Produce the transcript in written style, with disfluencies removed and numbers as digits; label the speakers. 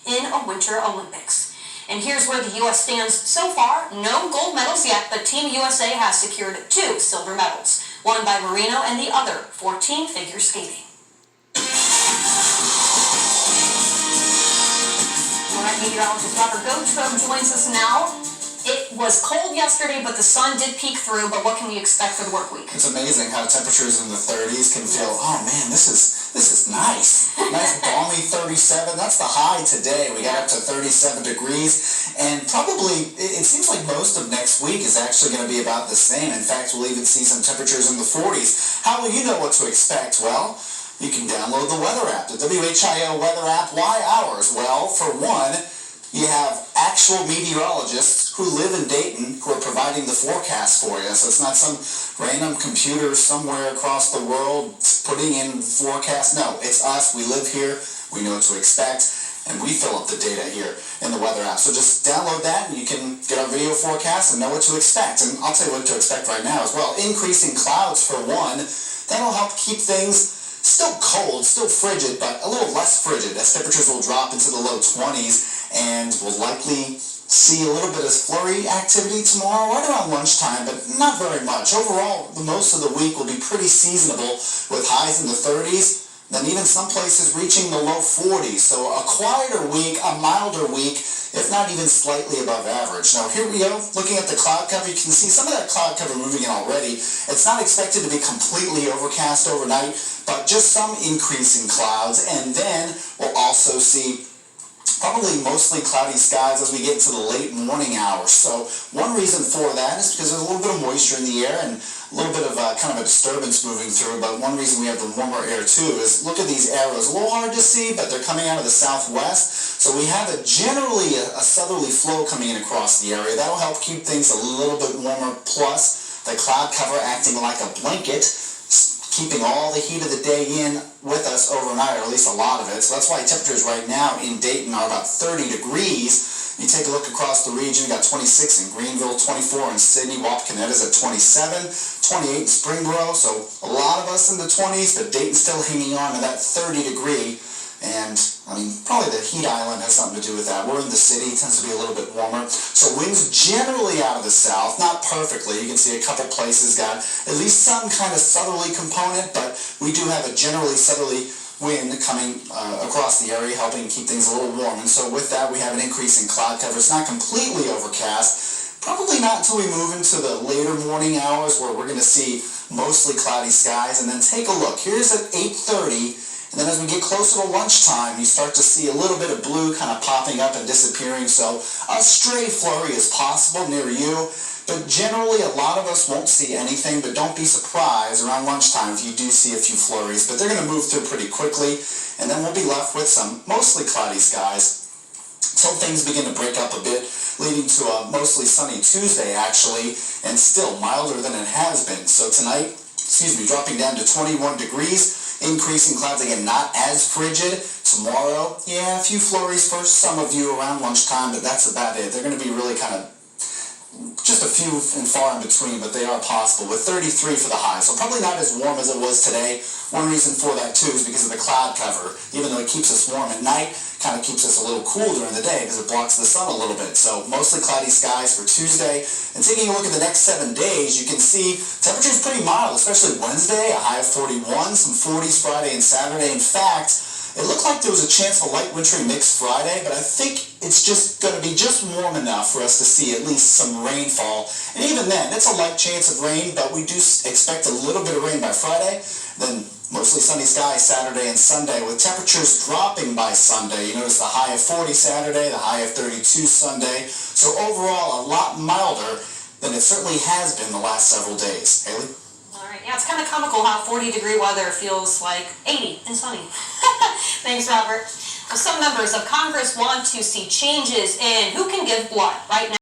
Speaker 1: in a Winter Olympics. And here's where the U.S. stands so far. No gold medals yet, but Team USA has secured 2 silver medals, one by Marino and the other for team figure skating. All right, meteorologist Robert Gauthreaux joins us now. It was cold yesterday, but the sun did peek through. But what can we expect for the work week?
Speaker 2: It's amazing how temperatures in the 30s can feel, oh man, this is nice. Nice balmy 37. That's the high today. We got up to 37 degrees. And probably, it seems like most of next week is actually going to be about the same. In fact, we'll even see some temperatures in the 40s. How will you know what to expect? Well, you can download the weather app, the WHIO weather app. Why ours? Well, for one, you have actual meteorologists who live in Dayton who are providing the forecast for you. So it's not some random computer somewhere across the world putting in forecast. No, it's us. We live here. We know what to expect. And we fill up the data here in the weather app. So just download that and you can get our video forecast and know what to expect. And I'll tell you what to expect right now as well. Increasing clouds for one. That'll help keep things still cold, still frigid, but a little less frigid as temperatures will drop into the low 20s. And we'll likely see a little bit of flurry activity tomorrow, right around lunchtime, but not very much. Overall, most of the week will be pretty seasonable with highs in the 30s, then even some places reaching the low 40s. So a quieter week, a milder week, if not even slightly above average. Now here we go, looking at the cloud cover, you can see some of that cloud cover moving in already. It's not expected to be completely overcast overnight, but just some increase in clouds, and then we'll also see probably mostly cloudy skies as we get into the late morning hours. So one reason for that is because there's a little bit of moisture in the air and a little bit of kind of a disturbance moving through. But one reason we have the warmer air too is look at these arrows. A little hard to see, but they're coming out of the southwest. So we have generally a southerly flow coming in across the area. That'll help keep things a little bit warmer. Plus the cloud cover acting like a blanket, keeping all the heat of the day in with us overnight, or at least a lot of it. So that's why temperatures right now in Dayton are about 30 degrees. You take a look across the region, you got 26 in Greenville, 24 in Sydney, Wapakoneta's at 27, 28 in Springboro, so a lot of us in the 20s, but Dayton's still hanging on to that 30 degree. And, I mean, probably the heat island has something to do with that. We're in the city, it tends to be a little bit warmer. So winds generally out of the south, not perfectly. You can see a couple places got at least some kind of southerly component, but we do have a generally southerly wind coming across the area, helping keep things a little warm. And so with that, we have an increase in cloud cover. It's not completely overcast. Probably not until we move into the later morning hours where we're going to see mostly cloudy skies. And then take a look. Here's at 8:30. And then as we get closer to lunchtime, you start to see a little bit of blue kind of popping up and disappearing. So a stray flurry is possible near you. But generally, a lot of us won't see anything. But don't be surprised around lunchtime if you do see a few flurries. But they're going to move through pretty quickly. And then we'll be left with some mostly cloudy skies until things begin to break up a bit, leading to a mostly sunny Tuesday, actually, and still milder than it has been. So tonight, dropping down to 21 degrees. Increasing clouds, again, not as frigid. Tomorrow, yeah, a few flurries for some of you around lunchtime, but that's about it. They're going to be really kind of just a few and far in between, but they are possible, with 33 for the high. So probably not as warm as it was today. One reason for that, too, is because of the cloud cover. Even though it keeps us warm at night, kind of keeps us a little cool during the day because it blocks the sun a little bit. So mostly cloudy skies for Tuesday. And taking a look at the next 7 days, you can see temperatures pretty mild, especially Wednesday, a high of 41, some 40s Friday and Saturday. In fact, it looked like there was a chance of a light wintry mix Friday, but I think it's just going to be just warm enough for us to see at least some rainfall. And even then, it's a light chance of rain, but we do expect a little bit of rain by Friday. Then mostly sunny skies Saturday and Sunday, with temperatures dropping by Sunday. You notice the high of 40 Saturday, the high of 32 Sunday. So overall, a lot milder than it certainly has been the last several days. Haley?
Speaker 1: Yeah, it's kind of comical how 40-degree weather feels like 80 and sunny. Thanks, Robert. Some members of Congress want to see changes in who can give blood right now.